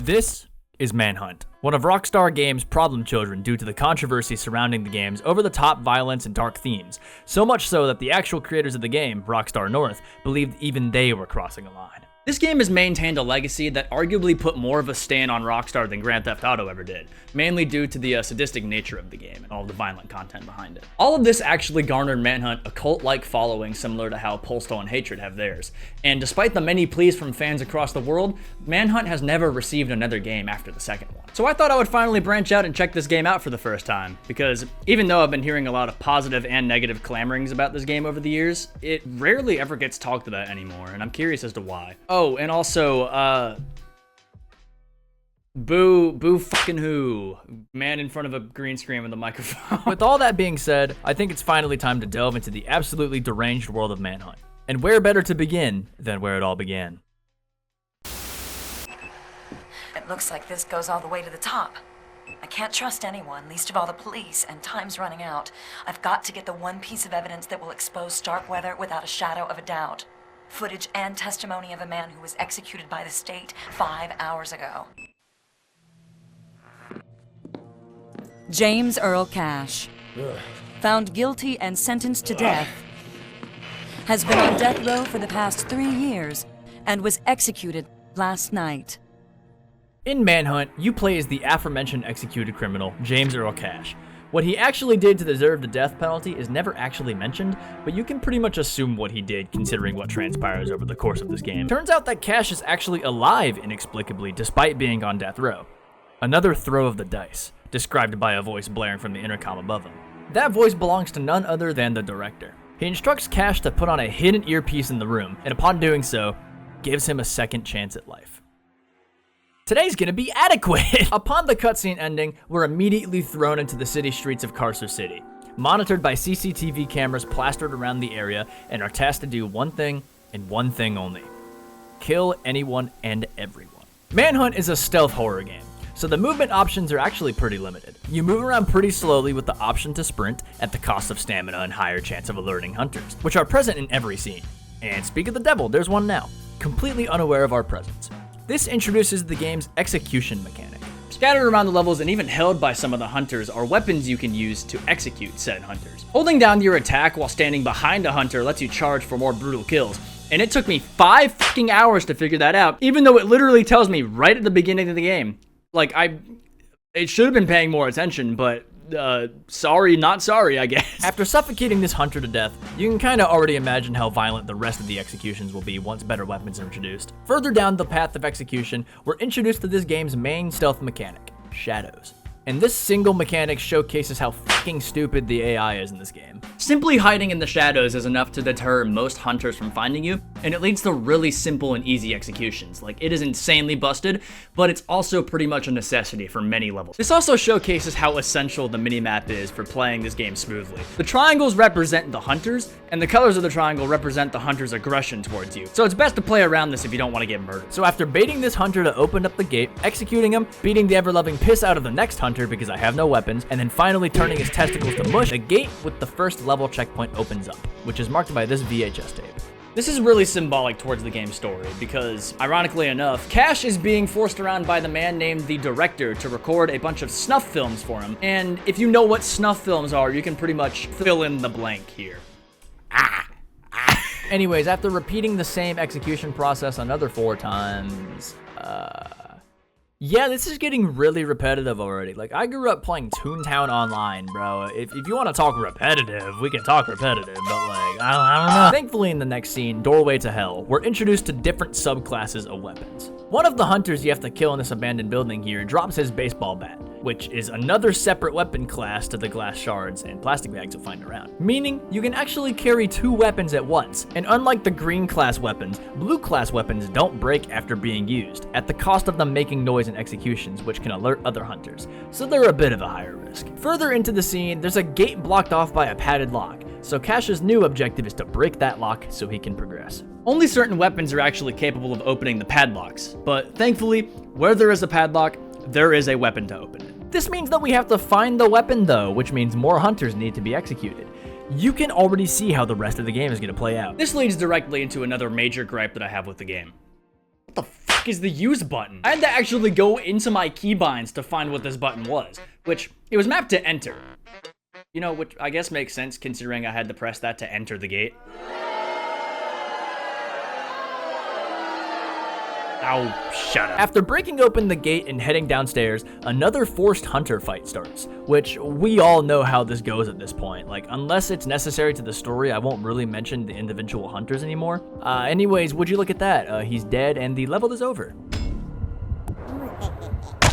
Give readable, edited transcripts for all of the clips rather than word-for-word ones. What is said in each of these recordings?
This is Manhunt, one of Rockstar Games' problem children due to the controversy surrounding the game's over-the-top violence and dark themes, so much so that the actual creators of the game, Rockstar North, believed even they were crossing a line. This game has maintained a legacy that arguably put more of a stain on Rockstar than Grand Theft Auto ever did, mainly due to the sadistic nature of the game and all of the violent content behind it. All of this actually garnered Manhunt a cult-like following similar to how POSTAL and Hatred have theirs, and despite the many pleas from fans across the world, Manhunt has never received another game after the second one. So I thought I would finally branch out and check this game out for the first time, because even though I've been hearing a lot of positive and negative clamorings about this game over the years, it rarely ever gets talked about anymore, and I'm curious as to why. Oh, and also, boo fucking who. Man in front of a green screen with a microphone. With all that being said, I think it's finally time to delve into the absolutely deranged world of Manhunt. And where better to begin than where it all began? It looks like this goes all the way to the top. I can't trust anyone, least of all the police, and time's running out. I've got to get the one piece of evidence that will expose Starkweather without a shadow of a doubt. Footage and testimony of a man who was executed by the state 5 hours ago. James Earl Cash, found guilty and sentenced to death, has been on death row for the past 3 years and was executed last night. In Manhunt, you play as the aforementioned executed criminal, James Earl Cash. What he actually did to deserve the death penalty is never actually mentioned, but you can pretty much assume what he did considering what transpires over the course of this game. Turns out that Cash is actually alive inexplicably despite being on death row. Another throw of the dice, described by a voice blaring from the intercom above him. That voice belongs to none other than the director. He instructs Cash to put on a hidden earpiece in the room, and upon doing so, gives him a second chance at life. Today's gonna be adequate! Upon the cutscene ending, we're immediately thrown into the city streets of Carcer City, monitored by CCTV cameras plastered around the area, and are tasked to do one thing, and one thing only. Kill anyone and everyone. Manhunt is a stealth horror game, so the movement options are actually pretty limited. You move around pretty slowly with the option to sprint at the cost of stamina and higher chance of alerting hunters, which are present in every scene. And speak of the devil, there's one now, completely unaware of our presence. This introduces the game's execution mechanic. Scattered around the levels and even held by some of the hunters are weapons you can use to execute said hunters. Holding down your attack while standing behind a hunter lets you charge for more brutal kills, and it took me 5 fucking hours to figure that out, even though it literally tells me right at the beginning of the game. Like, it should have been paying more attention, but sorry, not sorry, I guess. After suffocating this hunter to death, you can kinda already imagine how violent the rest of the executions will be once better weapons are introduced. Further down the path of execution, we're introduced to this game's main stealth mechanic, shadows. And this single mechanic showcases how fucking stupid the AI is in this game. Simply hiding in the shadows is enough to deter most hunters from finding you, and it leads to really simple and easy executions. Like, it is insanely busted, but it's also pretty much a necessity for many levels. This also showcases how essential the minimap is for playing this game smoothly. The triangles represent the hunters, and the colors of the triangle represent the hunter's aggression towards you. So it's best to play around this if you don't want to get murdered. So after baiting this hunter to open up the gate, executing him, beating the ever-loving piss out of the next hunter because I have no weapons, and then finally turning his testicles to mush, a gate with the first level checkpoint opens up, which is marked by this VHS tape. This is really symbolic towards the game's story because, ironically enough, Cash is being forced around by the man named the Director to record a bunch of snuff films for him, and if you know what snuff films are, you can pretty much fill in the blank here. Anyways, after repeating the same execution process another 4 times, yeah, this is getting really repetitive already. Like, I grew up playing Toontown Online, bro. If you want to talk repetitive, we can talk repetitive, but like, I don't know. Thankfully, in the next scene, Doorway to Hell, we're introduced to different subclasses of weapons. One of the hunters you have to kill in this abandoned building here drops his baseball bat, which is another separate weapon class to the glass shards and plastic bags you'll find around. Meaning, you can actually carry 2 weapons at once, and unlike the green class weapons, blue class weapons don't break after being used, at the cost of them making noise in executions, which can alert other hunters, so they're a bit of a higher risk. Further into the scene, there's a gate blocked off by a padded lock, so Cash's new objective is to break that lock so he can progress. Only certain weapons are actually capable of opening the padlocks, but thankfully, where there is a padlock, there is a weapon to open it. This means that we have to find the weapon though, which means more hunters need to be executed. You can already see how the rest of the game is going to play out. This leads directly into another major gripe that I have with the game. What the fuck fuck is the use button? I had to actually go into my keybinds to find what this button was, which it was mapped to enter. You know, which I guess makes sense considering I had to press that to enter the gate. Oh, shut up. After breaking open the gate and heading downstairs, another forced hunter fight starts, which we all know how this goes at this point. Like, unless it's necessary to the story, I won't really mention the individual hunters anymore. Anyways, would you look at that? He's dead and the level is over.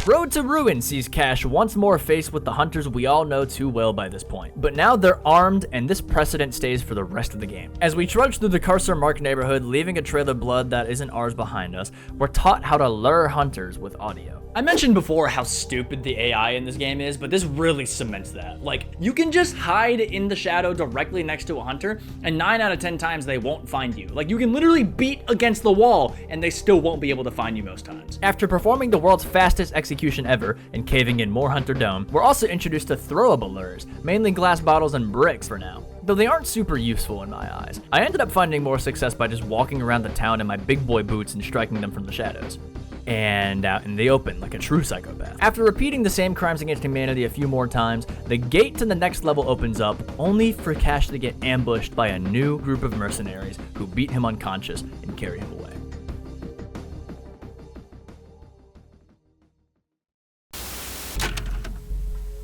Road to Ruin sees Cash once more faced with the hunters we all know too well by this point. But now they're armed, and this precedent stays for the rest of the game. As we trudge through the Cursor Mark neighborhood, leaving a trail of blood that isn't ours behind us, we're taught how to lure hunters with audio. I mentioned before how stupid the AI in this game is, but this really cements that. Like, you can just hide in the shadow directly next to a hunter, and 9 out of 10 times they won't find you. Like, you can literally beat against the wall, and they still won't be able to find you most times. After performing the world's fastest execution ever, and caving in more Hunter Dome, we're also introduced to throwable lures, mainly glass bottles and bricks for now. Though they aren't super useful in my eyes. I ended up finding more success by just walking around the town in my big boy boots and striking them from the shadows. And out in the open like a true psychopath. After repeating the same crimes against humanity a few more times, the gate to the next level opens up, only for Cash to get ambushed by a new group of mercenaries who beat him unconscious and carry him away.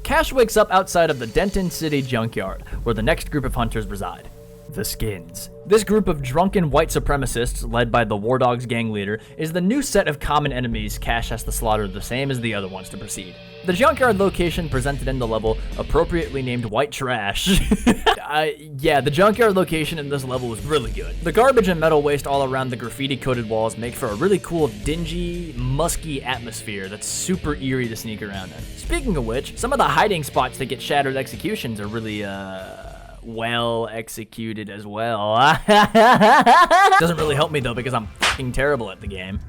Cash wakes up outside of the Denton City junkyard, where the next group of hunters reside. The Skins. This group of drunken white supremacists, led by the War Dogs gang leader, is the new set of common enemies Cash has to slaughter the same as the other ones to proceed. The junkyard location presented in the level, appropriately named White Trash. Yeah, the junkyard location in this level was really good. The garbage and metal waste all around the graffiti-coated walls make for a really cool, dingy, musky atmosphere that's super eerie to sneak around in. Speaking of which, some of the hiding spots that get shattered executions are really, well executed as well. Doesn't really help me though because I'm fucking terrible at the game.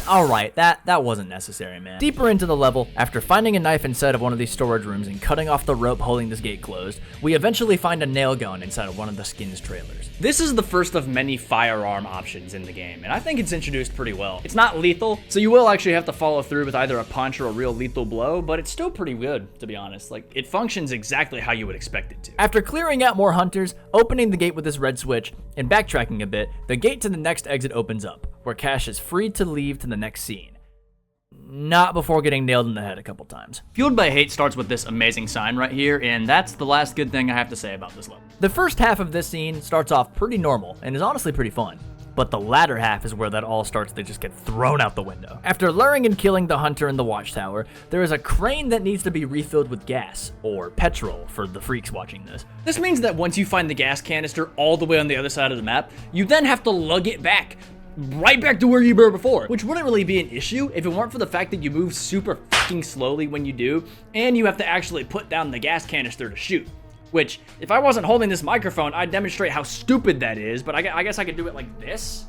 Alright, that wasn't necessary, man. Deeper into the level, after finding a knife inside of one of these storage rooms and cutting off the rope holding this gate closed, we eventually find a nail gun inside of one of the Skins trailers. This is the first of many firearm options in the game, and I think it's introduced pretty well. It's not lethal, so you will actually have to follow through with either a punch or a real lethal blow, but it's still pretty good, to be honest. Like, it functions exactly how you would expect it to. After clearing out more hunters, opening the gate with this red switch, and backtracking a bit, the gate to the next exit opens up, where Cash is free to leave to the next scene. Not before getting nailed in the head a couple times. Fueled by Hate starts with this amazing sign right here, and that's the last good thing I have to say about this level. The first half of this scene starts off pretty normal, and is honestly pretty fun. But the latter half is where that all starts to just get thrown out the window. After luring and killing the hunter in the watchtower, there is a crane that needs to be refilled with gas, or petrol for the freaks watching this. This means that once you find the gas canister all the way on the other side of the map, you then have to lug it back, right back to where you were before, which wouldn't really be an issue if it weren't for the fact that you move super fucking slowly when you do, and you have to actually put down the gas canister to shoot. Which, if I wasn't holding this microphone, I'd demonstrate how stupid that is, but I guess I could do it like this.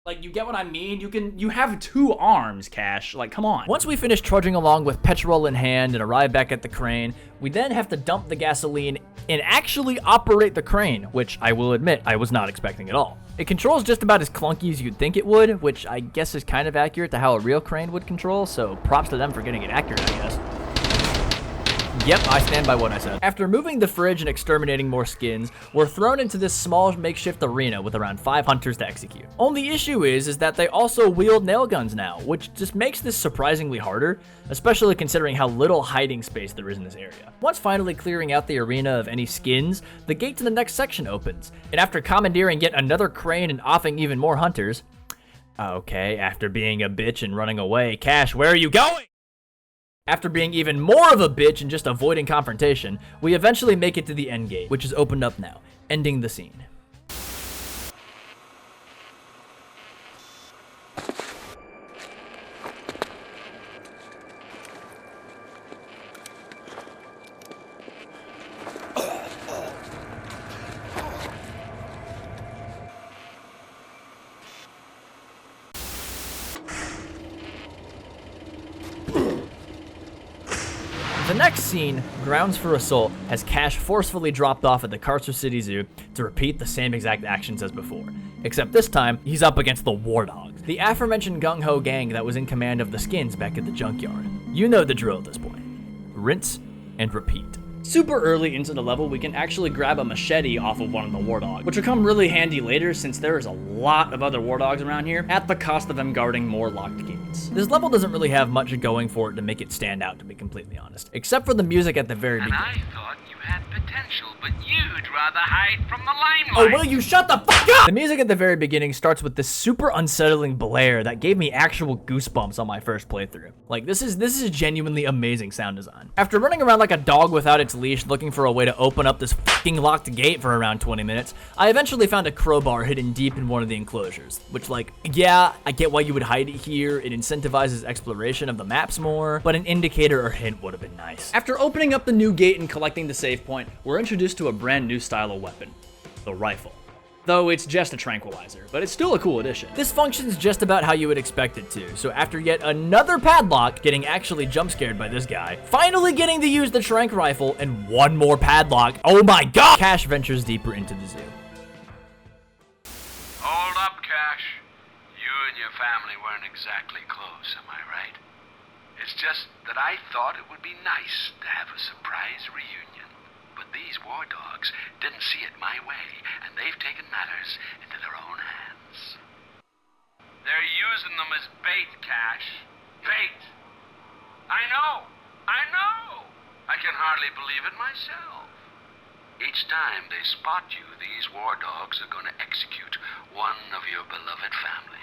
Like, you get what I mean? You have two arms, Cash. Like, come on. Once we finish trudging along with petrol in hand and arrive back at the crane, we then have to dump the gasoline and actually operate the crane, which I will admit I was not expecting at all. It controls just about as clunky as you'd think it would, which I guess is kind of accurate to how a real crane would control, so props to them for getting it accurate, I guess. Yep, I stand by what I said. After moving the fridge and exterminating more skins, we're thrown into this small makeshift arena with around 5 hunters to execute. Only issue is that they also wield nail guns now, which just makes this surprisingly harder, especially considering how little hiding space there is in this area. Once finally clearing out the arena of any skins, the gate to the next section opens, and after commandeering yet another crane and offing even more hunters, okay, after being a bitch and running away, Cash, where are you going? After being even more of a bitch and just avoiding confrontation, we eventually make it to the end gate, which is opened up now, ending the scene. The next scene, Grounds for Assault, has Cash forcefully dropped off at the Carcer City Zoo to repeat the same exact actions as before. Except this time, he's up against the War Dogs. the aforementioned gung-ho gang that was in command of the skins back at the junkyard. You know the drill at this point. Rinse and repeat. Super early into the level, we can actually grab a machete off of one of the war dogs, which will come really handy later since there is a lot of other war dogs around here at the cost of them guarding more locked gates. This level doesn't really have much going for it to make it stand out, to be completely honest, except for the music at the very beginning. I thought you had potential, but you'd rather hide from the limelight. Oh, will you shut the fuck up? The music at the very beginning starts with this super unsettling blare that gave me actual goosebumps on my first playthrough. Like, this is genuinely amazing sound design. After running around like a dog without its leash looking for a way to open up this fucking locked gate for around 20 minutes, I eventually found a crowbar hidden deep in one of the enclosures, which, like, yeah, I get why you would hide it here. It incentivizes exploration of the maps more, but an indicator or hint would have been nice. After opening up the new gate and collecting the save point, we're introduced to a brand new style of weapon, the rifle. Though it's just a tranquilizer, but it's still a cool addition. This functions just about how you would expect it to, so after yet another padlock, getting actually jump scared by this guy, finally getting to use the tranq rifle, and one more padlock, oh my god! Cash ventures deeper into the zoo. Hold up, Cash. You and your family weren't exactly close, am I right? It's just that I thought it would be nice to have a surprise reunion. But these war dogs didn't see it my way, and they've taken matters into their own hands. They're using them as bait, Cash. Bait! I know! I can hardly believe it myself. Each time they spot you, these war dogs are going to execute one of your beloved family.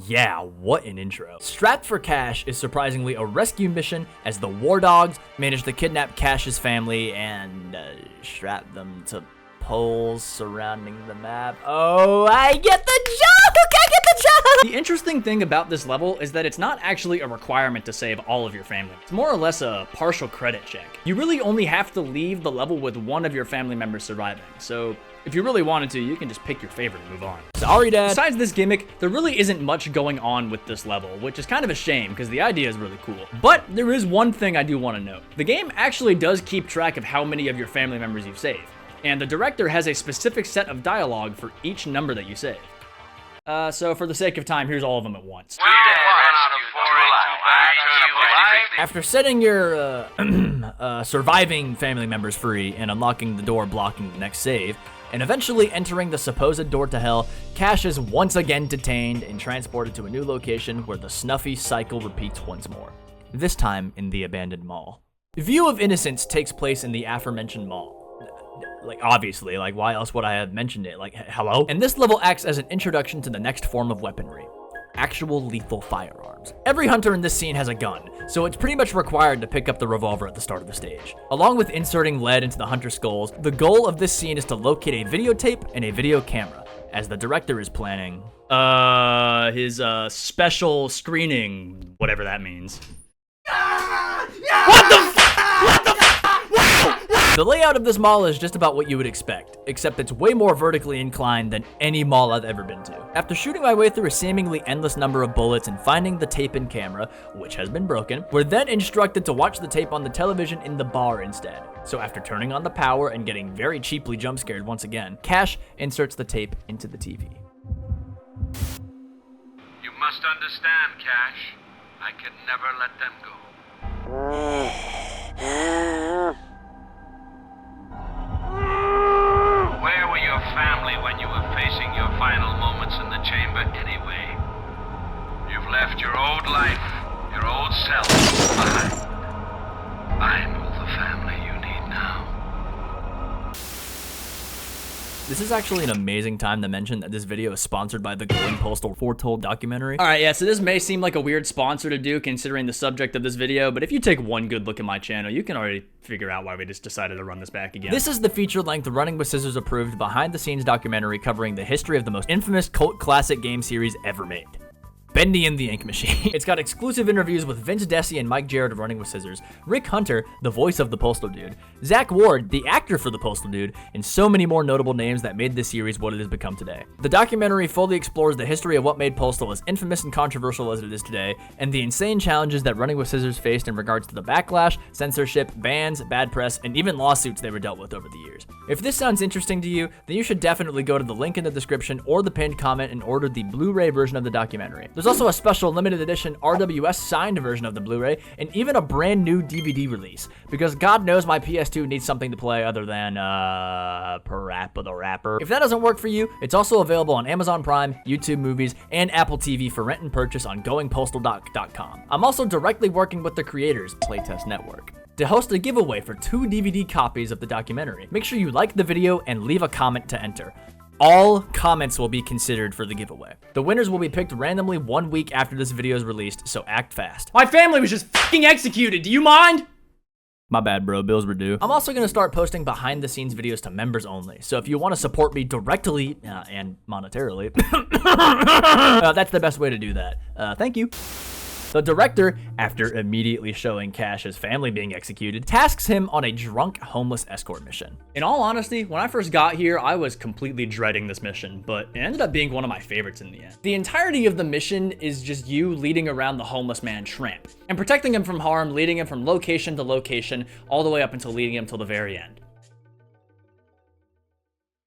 Yeah, what an intro. Strapped for Cash is surprisingly a rescue mission as the war dogs manage to kidnap Cash's family and strap them to poles surrounding the map. Oh, I get the joke! I get the joke! The interesting thing about this level is that it's not actually a requirement to save all of your family. It's more or less a partial credit check. You really only have to leave the level with one of your family members surviving, so if you really wanted to, you can just pick your favorite and move on. Sorry, Dad. Besides this gimmick, there really isn't much going on with this level, which is kind of a shame because the idea is really cool. But there is one thing I do want to note. The game actually does keep track of how many of your family members you've saved, and the director has a specific set of dialogue for each number that you save. So for the sake of time, here's all of them at once. After setting your surviving family members free and unlocking the door blocking the next save, and eventually entering the supposed door to hell, Cash is once again detained and transported to a new location where the snuffy cycle repeats once more, this time in the abandoned mall. View of Innocence takes place in the aforementioned mall. Like, obviously, like, why else would I have mentioned it? Like, hello? And this level acts as an introduction to the next form of weaponry. Actual lethal firearms. Every hunter in this scene has a gun, so it's pretty much required to pick up the revolver at the start of the stage. Along with inserting lead into the hunter's skulls, the goal of this scene is to locate a videotape and a video camera, as the director is planning, his special screening, whatever that means. What the f- What the f- The layout of this mall is just about what you would expect, except it's way more vertically inclined than any mall I've ever been to. After shooting my way through a seemingly endless number of bullets and finding the tape and camera, which has been broken, we're then instructed to watch the tape on the television in the bar instead. So after turning on the power and getting very cheaply jump scared once again, Cash inserts the tape into the TV. You must understand, Cash. I could never let them go. Where were your family when you were facing your final moments in the chamber anyway? You've left your old life, your old self behind. I'm all the family you need now. This is actually an amazing time to mention that this video is sponsored by the Glowing Postal Foretold documentary. Alright, yeah, so this may seem like a weird sponsor to do considering the subject of this video, but if you take one good look at my channel, you can already figure out why we just decided to run this back again. This is the feature-length Running with Scissors approved behind-the-scenes documentary covering the history of the most infamous cult classic game series ever made. Bendy and the Ink Machine. It's got exclusive interviews with Vince Desi and Mike Jarrett of Running with Scissors, Rick Hunter, the voice of the Postal Dude, Zach Ward, the actor for the Postal Dude, and so many more notable names that made this series what it has become today. The documentary fully explores the history of what made Postal as infamous and controversial as it is today, and the insane challenges that Running with Scissors faced in regards to the backlash, censorship, bans, bad press, and even lawsuits they were dealt with over the years. If this sounds interesting to you, then you should definitely go to the link in the description or the pinned comment and order the Blu-ray version of the documentary. There's also a special limited edition RWS signed version of the Blu-ray, and even a brand new DVD release, because God knows my PS2 needs something to play other than, Parappa the Rapper. If that doesn't work for you, it's also available on Amazon Prime, YouTube Movies, and Apple TV for rent and purchase on goingpostaldoc.com. I'm also directly working with the creators, Playtest Network, to host a giveaway for 2 DVD copies of the documentary. Make sure you like the video and leave a comment to enter. All comments will be considered for the giveaway. The winners will be picked randomly 1 week after this video is released, so act fast. My family was just fucking executed, do you mind? My bad, bro, bills were due. I'm also gonna start posting behind the scenes videos to members only, so if you wanna support me directly, and monetarily, that's the best way to do that. Thank you. The director, after immediately showing Cash's family being executed, tasks him on a drunk homeless escort mission. In all honesty, when I first got here, I was completely dreading this mission, but it ended up being one of my favorites in the end. The entirety of the mission is just you leading around the homeless man Tramp, and protecting him from harm, leading him from location to location, all the way up until leading him till the very end.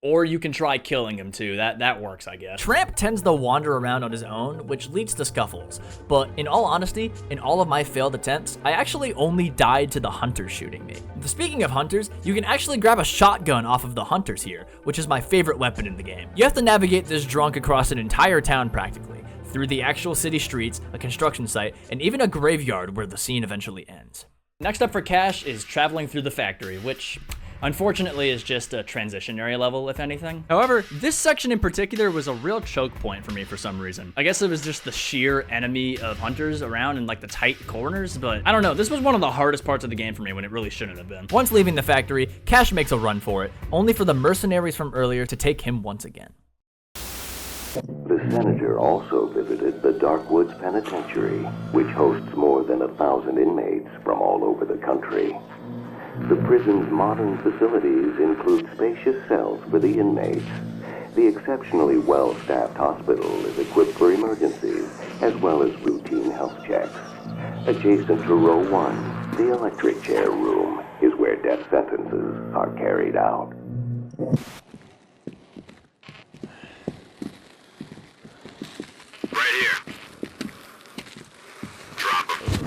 Or you can try killing him too, that works, I guess. Tramp tends to wander around on his own, which leads to scuffles. But in all honesty, in all of my failed attempts, I actually only died to the hunters shooting me. Speaking of hunters, you can actually grab a shotgun off of the hunters here, which is my favorite weapon in the game. You have to navigate this drunk across an entire town practically, through the actual city streets, a construction site, and even a graveyard where the scene eventually ends. Next up for Cash is traveling through the factory, which unfortunately is just a transitionary level, if anything. However, this section in particular was a real choke point for me for some reason. I guess it was just the sheer enemy of hunters around in like the tight corners, but I don't know, this was one of the hardest parts of the game for me when it really shouldn't have been. Once leaving the factory, Cash makes a run for it, only for the mercenaries from earlier to take him once again. The senator also visited the Darkwoods Penitentiary, which hosts more than 1,000 inmates from all over the country. The prison's modern facilities include spacious cells for the inmates. The exceptionally well-staffed hospital is equipped for emergencies, as well as routine health checks. Adjacent to row 1, the electric chair room is where death sentences are carried out. Right here. Drop him.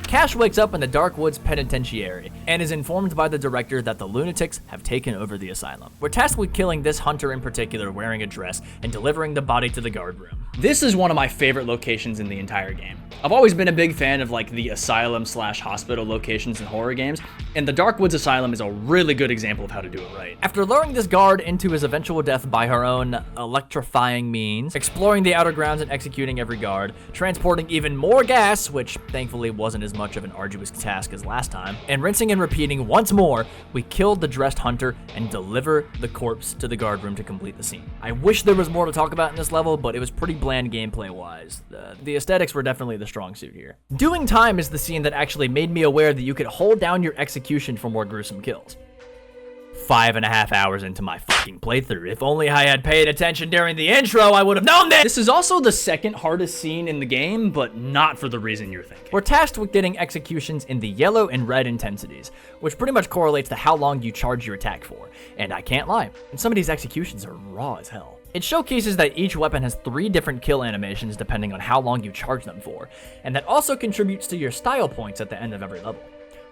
Cash wakes up in the Darkwoods Penitentiary and is informed by the director that the lunatics have taken over the asylum. We're tasked with killing this hunter in particular wearing a dress and delivering the body to the guard room. This is one of my favorite locations in the entire game. I've always been a big fan of like the asylum / hospital locations in horror games, and the Darkwoods Asylum is a really good example of how to do it right. After luring this guard into his eventual death by her own electrifying means, exploring the outer grounds and executing every guard, transporting even more gas, which thankfully wasn't as much of an arduous task as last time, and rinsing and repeating once more, we killed the dressed hunter and deliver the corpse to the guard room to complete the scene. I wish there was more to talk about in this level, but it was pretty bland gameplay wise. The aesthetics were definitely the strong suit here. Doing time is the scene that actually made me aware that you could hold down your execution for more gruesome kills. 5.5 hours into my fucking playthrough. If only I had paid attention during the intro, I would have known this! This is also the second hardest scene in the game, but not for the reason you're thinking. We're tasked with getting executions in the yellow and red intensities, which pretty much correlates to how long you charge your attack for. And I can't lie, some of these executions are raw as hell. It showcases that each weapon has 3 different kill animations depending on how long you charge them for, and that also contributes to your style points at the end of every level,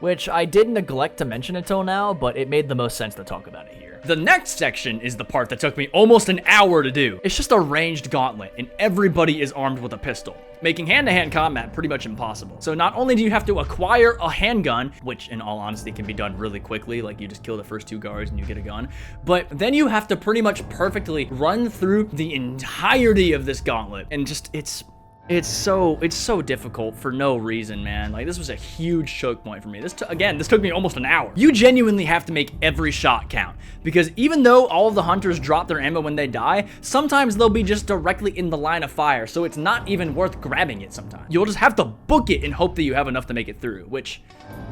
which I did neglect to mention until now, but it made the most sense to talk about it here. The next section is the part that took me almost an hour to do. It's just a ranged gauntlet, and everybody is armed with a pistol, making hand-to-hand combat pretty much impossible. So not only do you have to acquire a handgun, which in all honesty can be done really quickly, like you just kill the first 2 guards and you get a gun, but then you have to pretty much perfectly run through the entirety of this gauntlet, and just, it's It's so difficult for no reason, man. Like, this was a huge choke point for me. This took me almost an hour. You genuinely have to make every shot count, because even though all of the hunters drop their ammo when they die, sometimes they'll be just directly in the line of fire, so it's not even worth grabbing it sometimes. You'll just have to book it and hope that you have enough to make it through, which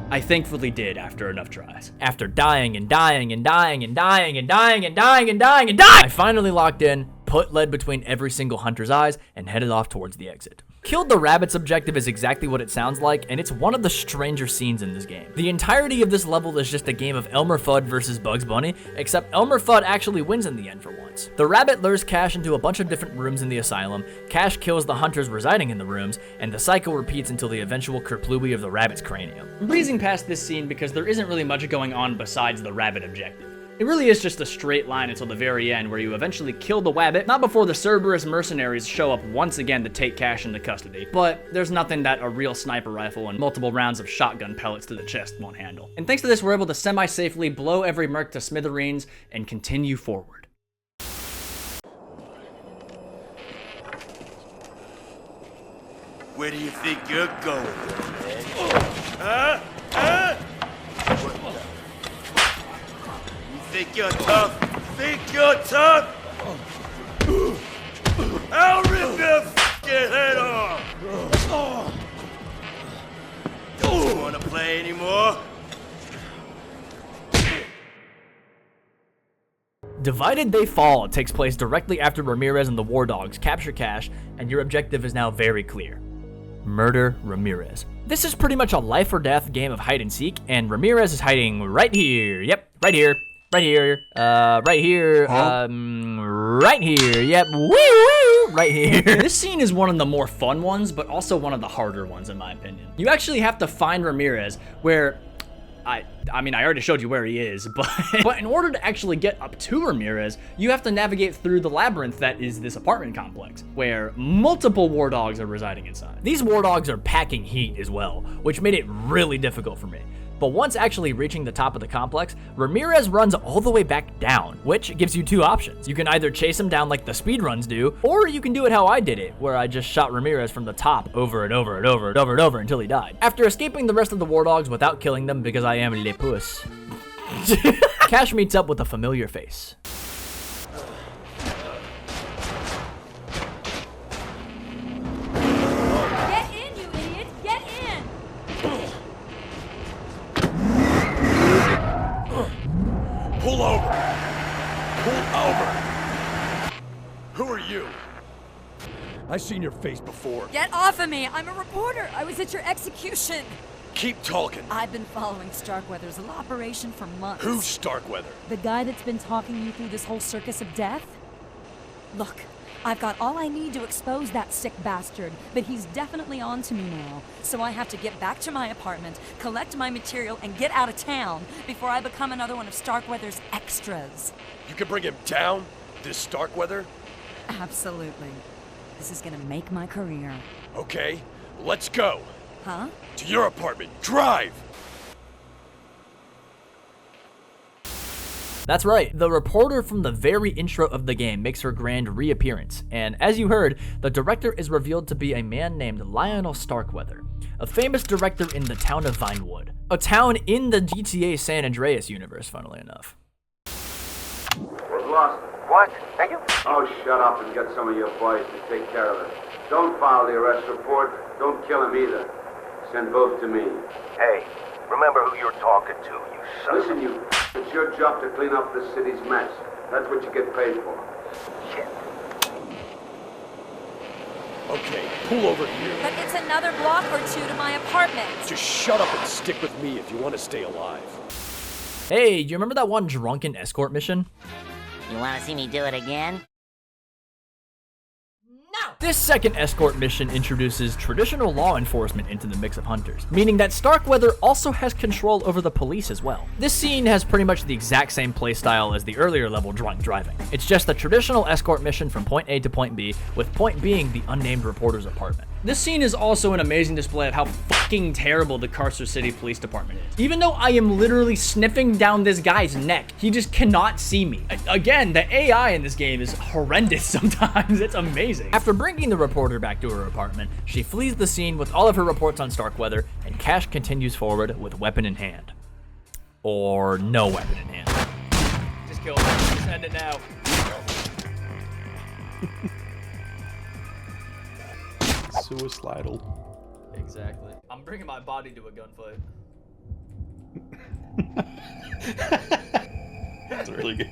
I thankfully did after enough tries. After dying and dying and dying and dying and dying and dying and dying and dying, I finally locked in, put lead between every single hunter's eyes, and headed off towards the exit. Killed the Rabbit's objective is exactly what it sounds like, and it's one of the stranger scenes in this game. The entirety of this level is just a game of Elmer Fudd versus Bugs Bunny, except Elmer Fudd actually wins in the end for once. The Rabbit lures Cash into a bunch of different rooms in the asylum, Cash kills the hunters residing in the rooms, and the cycle repeats until the eventual kerplooey of the Rabbit's cranium. I'm breezing past this scene because there isn't really much going on besides the Rabbit objective. It really is just a straight line until the very end, where you eventually kill the Wabbit, not before the Cerberus mercenaries show up once again to take Cash into custody. But there's nothing that a real sniper rifle and multiple rounds of shotgun pellets to the chest won't handle. And thanks to this, we're able to semi-safely blow every merc to smithereens and continue forward. Where do you think you're going, man? Huh? Think you're tough? Think you're tough? I'll rip your f***ing head off! Don't you wanna play anymore? Divided They Fall takes place directly after Ramirez and the War Dogs capture Cash, and your objective is now very clear. Murder Ramirez. This is pretty much a life or death game of hide and seek, and Ramirez is hiding right here. Yep, right here. Right here, right here, right here, yep, woo, right here. This scene is one of the more fun ones, but also one of the harder ones in my opinion. You actually have to find Ramirez, where, I mean, I already showed you where he is, but in order to actually get up to Ramirez, you have to navigate through the labyrinth that is this apartment complex, where multiple war dogs are residing inside. These war dogs are packing heat as well, which made it really difficult for me. But once actually reaching the top of the complex, Ramirez runs all the way back down, which gives you two options. You can either chase him down like the speedruns do, or you can do it how I did it, where I just shot Ramirez from the top over and over and over and over and over until he died. After escaping the rest of the war dogs without killing them because I am le puss, Cash meets up with a familiar face. Pull over! Pull over! Who are you? I've seen your face before. Get off of me! I'm a reporter! I was at your execution! Keep talking. I've been following Starkweather's operation for months. Who's Starkweather? The guy that's been talking you through this whole circus of death? Look, I've got all I need to expose that sick bastard, but he's definitely on to me now. So I have to get back to my apartment, collect my material, and get out of town before I become another one of Starkweather's extras. You can bring him down? This Starkweather? Absolutely. This is gonna make my career. Okay, let's go. Huh? To your apartment. Drive! That's right, the reporter from the very intro of the game makes her grand reappearance, and as you heard, the director is revealed to be a man named Lionel Starkweather, a famous director in the town of Vinewood, a town in the GTA San Andreas universe, funnily enough. We've lost him. What? Thank you? Oh, shut up and get some of your boys to take care of it. Don't file the arrest report. Don't kill him either. Send both to me. Hey, remember who you're talking to, you son. Listen, you. It's your job to clean up this city's mess. That's what you get paid for. Shit. Okay, pull over here. But it's another block or two to my apartment. Just shut up and stick with me if you want to stay alive. Hey, you remember that one drunken escort mission? You wanna see me do it again? This second escort mission introduces traditional law enforcement into the mix of hunters, meaning that Starkweather also has control over the police as well. This scene has pretty much the exact same playstyle as the earlier level drunk driving. It's just the traditional escort mission from point A to point B, with point being the unnamed reporter's apartment. This scene is also an amazing display of how fucking terrible the Carcer City Police Department is. Even though I am literally sniffing down this guy's neck, he just cannot see me. Again, the AI in this game is horrendous sometimes. It's amazing. After bringing the reporter back to her apartment, she flees the scene with all of her reports on Starkweather, and Cash continues forward with weapon in hand. Or no weapon in hand. Just kill him. Just end it now. Suicidal. Exactly. I'm bringing my body to a gunfight. That's really good.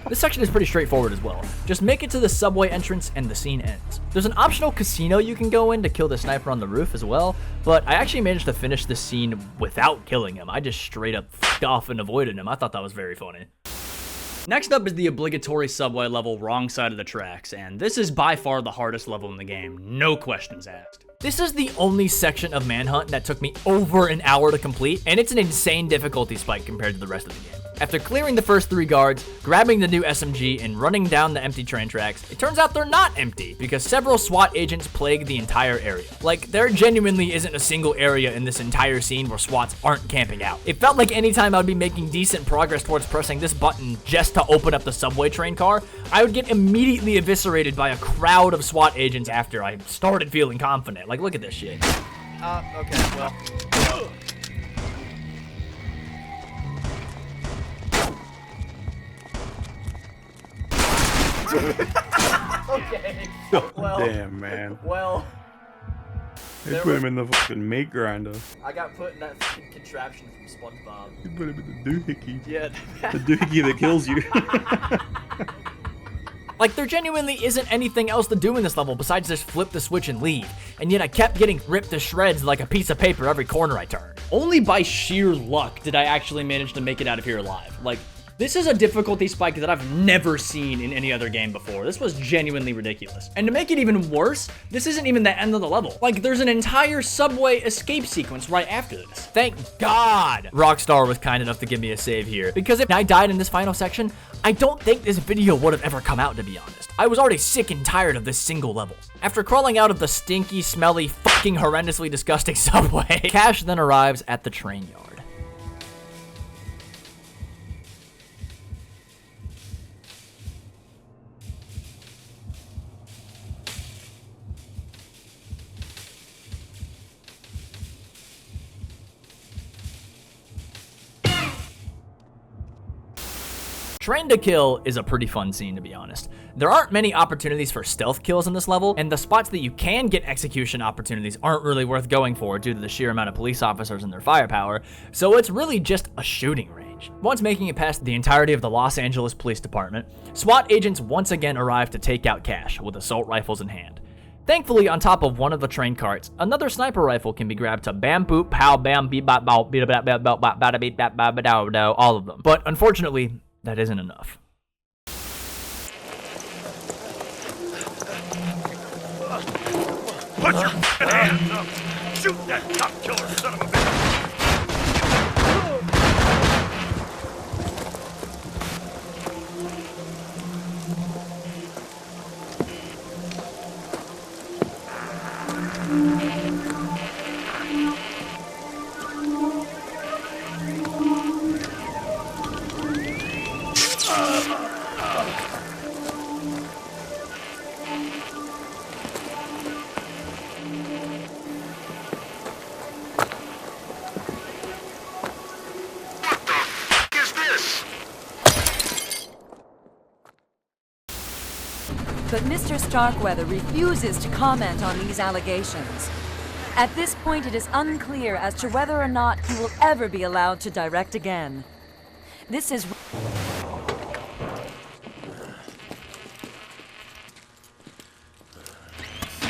This section is pretty straightforward as well. Just make it to the subway entrance and the scene ends. There's an optional casino you can go in to kill the sniper on the roof as well, but I actually managed to finish the scene without killing him. I just straight up f***ed off and avoided him. I thought that was very funny. Next up is the obligatory subway level, wrong side of the tracks, and this is by far the hardest level in the game, no questions asked. This is the only section of Manhunt that took me over an hour to complete, and it's an insane difficulty spike compared to the rest of the game. After clearing the first 3 guards, grabbing the new SMG, and running down the empty train tracks, it turns out they're not empty, because several SWAT agents plague the entire area. Like, there genuinely isn't a single area in this entire scene where SWATs aren't camping out. It felt like anytime I would be making decent progress towards pressing this button just to open up the subway train car, I would get immediately eviscerated by a crowd of SWAT agents after I started feeling confident. Like, look at this shit. Okay, well. Okay. Well, damn, man. Well. They put him in the fucking meat grinder. I got put in that fucking contraption from SpongeBob. You put him in the doohickey. Yeah. The doohickey that kills you. Like, there genuinely isn't anything else to do in this level besides just flip the switch and leave. And yet I kept getting ripped to shreds like a piece of paper every corner I turned. Only by sheer luck did I actually manage to make it out of here alive. Like, this is a difficulty spike that I've never seen in any other game before. This was genuinely ridiculous. And to make it even worse, this isn't even the end of the level. Like, there's an entire subway escape sequence right after this. Thank God Rockstar was kind enough to give me a save here, because if I died in this final section, I don't think this video would have ever come out, to be honest. I was already sick and tired of this single level. After crawling out of the stinky, smelly, fucking horrendously disgusting subway, Cash then arrives at the train yard. Train to Kill is a pretty fun scene, to be honest. There aren't many opportunities for stealth kills in this level, and the spots that you can get execution opportunities aren't really worth going for due to the sheer amount of police officers and their firepower, so it's really just a shooting range. Once making it past the entirety of the Los Angeles Police Department, SWAT agents once again arrive to take out Cash with assault rifles in hand. Thankfully, on top of one of the train carts, another sniper rifle can be grabbed to bam boop pow bam beep bop bow beep bop bop bop bop bada beep bop bop dow dow, all of them. But unfortunately, that isn't enough. Put your hands up! Shoot that cop killer son of a bitch! But Mr. Starkweather refuses to comment on these allegations. At this point, it is unclear as to whether or not he will ever be allowed to direct again. This is... You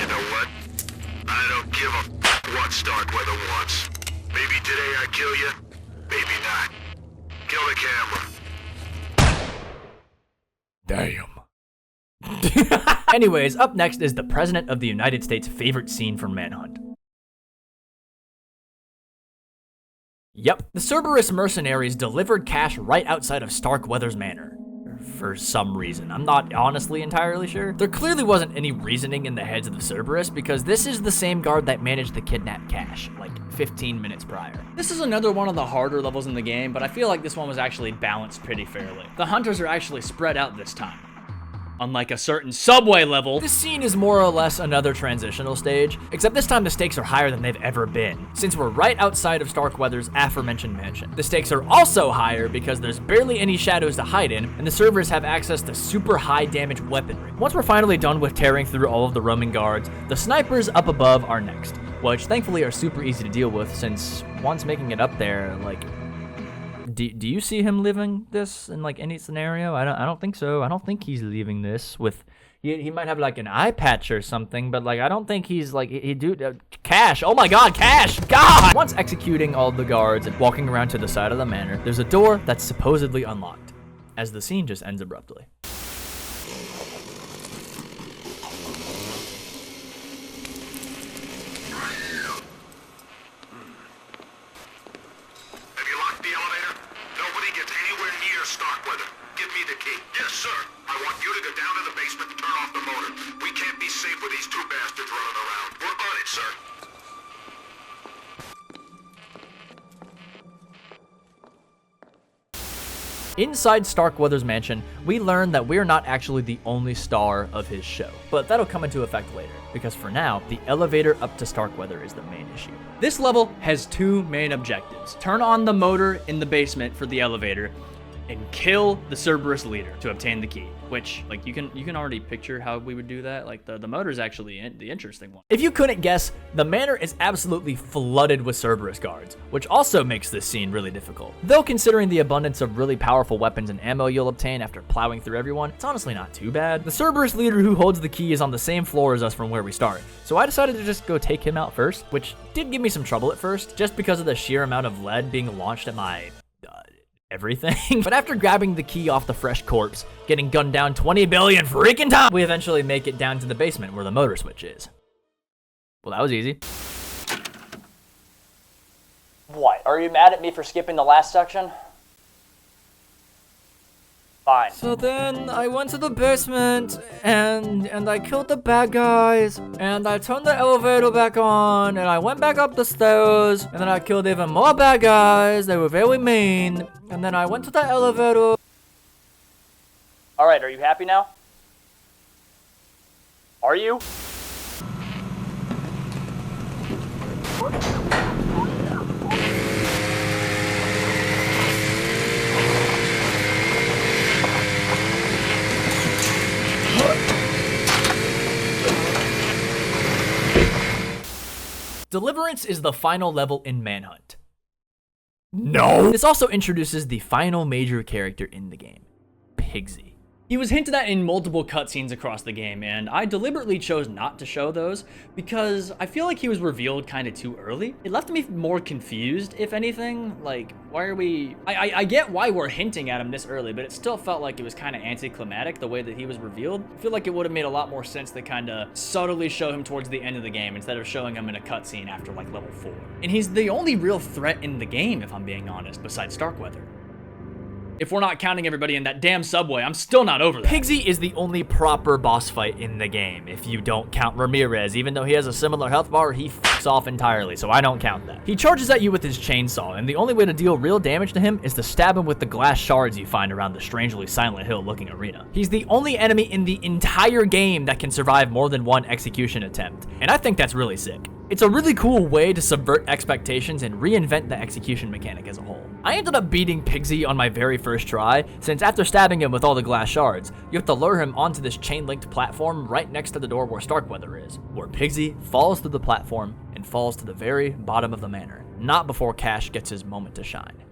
know what? I don't give a f what Starkweather wants. Maybe today I kill you, maybe not. Kill the camera. Damn. Anyways, up next is the President of the United States' favorite scene from Manhunt. Yep, the Cerberus mercenaries delivered Cash right outside of Starkweather's manor. For some reason. I'm not honestly entirely sure. There clearly wasn't any reasoning in the heads of the Cerberus because this is the same guard that managed to kidnap Cash, like 15 minutes prior. This is another one of the harder levels in the game, but I feel like this one was actually balanced pretty fairly. The hunters are actually spread out this time. Unlike a certain subway level, this scene is more or less another transitional stage, except this time the stakes are higher than they've ever been, since we're right outside of Starkweather's aforementioned mansion. The stakes are also higher because there's barely any shadows to hide in, and the servers have access to super high damage weaponry. Once we're finally done with tearing through all of the roaming guards, the snipers up above are next, which thankfully are super easy to deal with since once making it up there, like, do you see him living this in like any scenario? I don't think so. I don't think he's leaving this with. He might have like an eye patch or something, but like I don't think he's like Cash. Oh my God, Cash! God! Once executing all the guards and walking around to the side of the manor, there's a door that's supposedly unlocked, as the scene just ends abruptly. Starkweather, give me the key. Yes, sir. I want you to go down to the basement and turn off the motor. We can't be safe with these two bastards running around. We're on it, sir. Inside Starkweather's mansion, we learn that we're not actually the only star of his show. But that'll come into effect later, because for now, the elevator up to Starkweather is the main issue. This level has two main objectives. Turn on the motor in the basement for the elevator, and kill the Cerberus leader to obtain the key. Which, like, you can already picture how we would do that. Like, the motor's actually the interesting one. If you couldn't guess, the manor is absolutely flooded with Cerberus guards, which also makes this scene really difficult. Though considering the abundance of really powerful weapons and ammo you'll obtain after plowing through everyone, it's honestly not too bad. The Cerberus leader who holds the key is on the same floor as us from where we start, so I decided to just go take him out first, which did give me some trouble at first, just because of the sheer amount of lead being launched at my everything. But after grabbing the key off the fresh corpse, getting gunned down 20 billion freaking times, we eventually make it down to the basement where the motor switch is. Well, that was easy. What? Are you mad at me for skipping the last section? Fine. So then I went to the basement and I killed the bad guys and I turned the elevator back on and I went back up the stairs and then I killed even more bad guys. They were very mean. And then I went to the elevator. All right, are you happy now? Are you? Deliverance is the final level in Manhunt. No! This also introduces the final major character in the game, Pigsy. He was hinted at in multiple cutscenes across the game, and I deliberately chose not to show those because I feel like he was revealed kind of too early. It left me more confused, if anything. Like, why are we... I get why we're hinting at him this early, but it still felt like it was kind of anticlimactic the way that he was revealed. I feel like it would have made a lot more sense to kind of subtly show him towards the end of the game instead of showing him in a cutscene after like level 4. And he's the only real threat in the game, if I'm being honest, besides Starkweather. If we're not counting everybody in that damn subway, I'm still not over that. Pigsy is the only proper boss fight in the game, if you don't count Ramirez. Even though he has a similar health bar, he fucks off entirely, so I don't count that. He charges at you with his chainsaw, and the only way to deal real damage to him is to stab him with the glass shards you find around the strangely Silent Hill looking arena. He's the only enemy in the entire game that can survive more than one execution attempt, and I think that's really sick. It's a really cool way to subvert expectations and reinvent the execution mechanic as a whole. I ended up beating Pigsy on my very first try, since after stabbing him with all the glass shards, you have to lure him onto this chain-linked platform right next to the door where Starkweather is, where Pigsy falls through the platform and falls to the very bottom of the manor, not before Cash gets his moment to shine.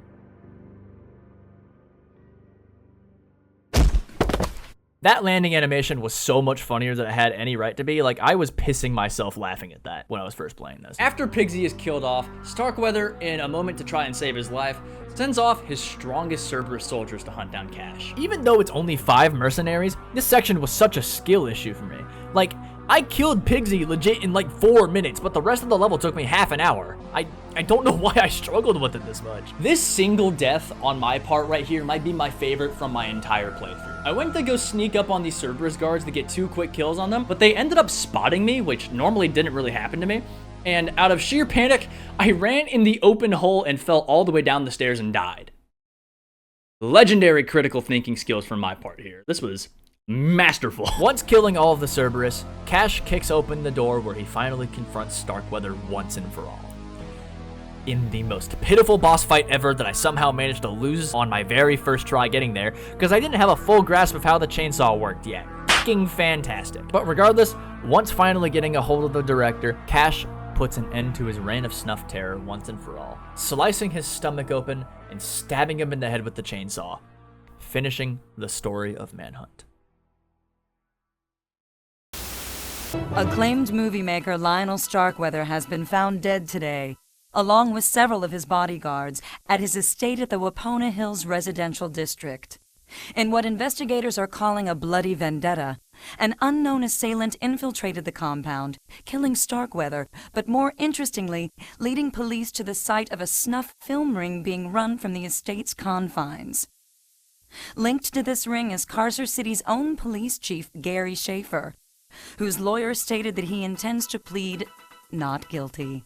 That landing animation was so much funnier than it had any right to be. Like, I was pissing myself laughing at that when I was first playing this. After Pigsy is killed off, Starkweather, in a moment to try and save his life, sends off his strongest Cerberus soldiers to hunt down Cash. Even though it's only 5 mercenaries, this section was such a skill issue for me. Like, I killed Pigsy legit in like 4 minutes, but the rest of the level took me half an hour. I don't know why I struggled with it this much. This single death on my part right here might be my favorite from my entire playthrough. I went to go sneak up on these Cerberus guards to get 2 quick kills on them, but they ended up spotting me, which normally didn't really happen to me. And out of sheer panic, I ran in the open hole and fell all the way down the stairs and died. Legendary critical thinking skills from my part here. This was masterful. Once killing all of the Cerberus, Cash kicks open the door where he finally confronts Starkweather once and for all. In the most pitiful boss fight ever that I somehow managed to lose on my very first try getting there, because I didn't have a full grasp of how the chainsaw worked yet. Fucking fantastic. But regardless, once finally getting a hold of the director, Cash puts an end to his reign of snuff terror once and for all, slicing his stomach open and stabbing him in the head with the chainsaw, finishing the story of Manhunt. Acclaimed movie maker Lionel Starkweather has been found dead today, along with several of his bodyguards, at his estate at the Wapona Hills residential district. In what investigators are calling a bloody vendetta, an unknown assailant infiltrated the compound, killing Starkweather, but more interestingly, leading police to the site of a snuff film ring being run from the estate's confines. Linked to this ring is Carcer City's own police chief, Gary Schaefer, whose lawyer stated that he intends to plead not guilty.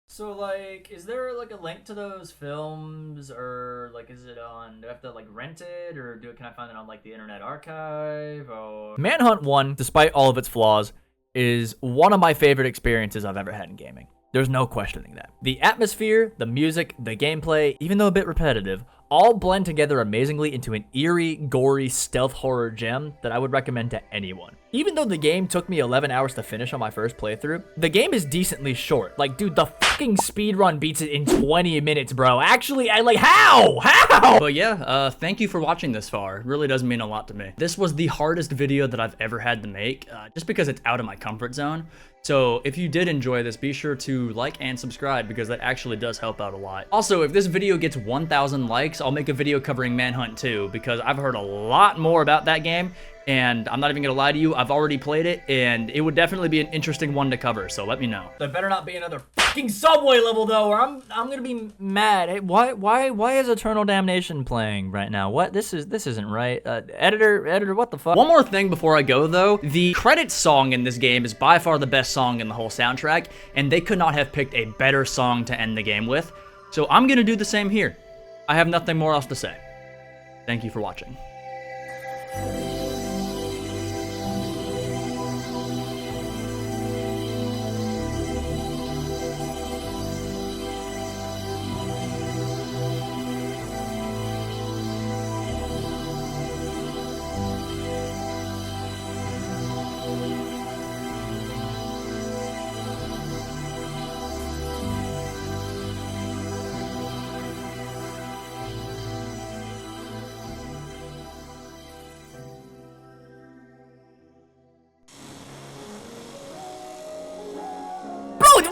So, like, is there, like, a link to those films, or, like, is it on, do I have to, like, rent it, or can I find it on, like, the Internet Archive, or... Manhunt 1, despite all of its flaws, is one of my favorite experiences I've ever had in gaming. There's no questioning that. The atmosphere, the music, the gameplay, even though a bit repetitive, all blend together amazingly into an eerie, gory stealth horror gem that I would recommend to anyone. Even though the game took me 11 hours to finish on my first playthrough, the game is decently short. Like, dude, the fucking speedrun beats it in 20 minutes, bro. Actually, how? But yeah, thank you for watching this far. It really does mean a lot to me. This was the hardest video that I've ever had to make, just because it's out of my comfort zone. So if you did enjoy this, be sure to like and subscribe, because that actually does help out a lot. Also, if this video gets 1,000 likes, I'll make a video covering Manhunt 2, because I've heard a lot more about that game, and I'm not even gonna lie to you, I've already played it, and it would definitely be an interesting one to cover, so let me know. There better not be another fucking subway level though, or I'm gonna be mad. Hey, why is Eternal Damnation playing right now? What? This isn't right. Editor, what the fuck? One more thing before I go though, the credits song in this game is by far the best song in the whole soundtrack, and they could not have picked a better song to end the game with, so I'm gonna do the same here. I have nothing more else to say. Thank you for watching.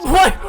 What?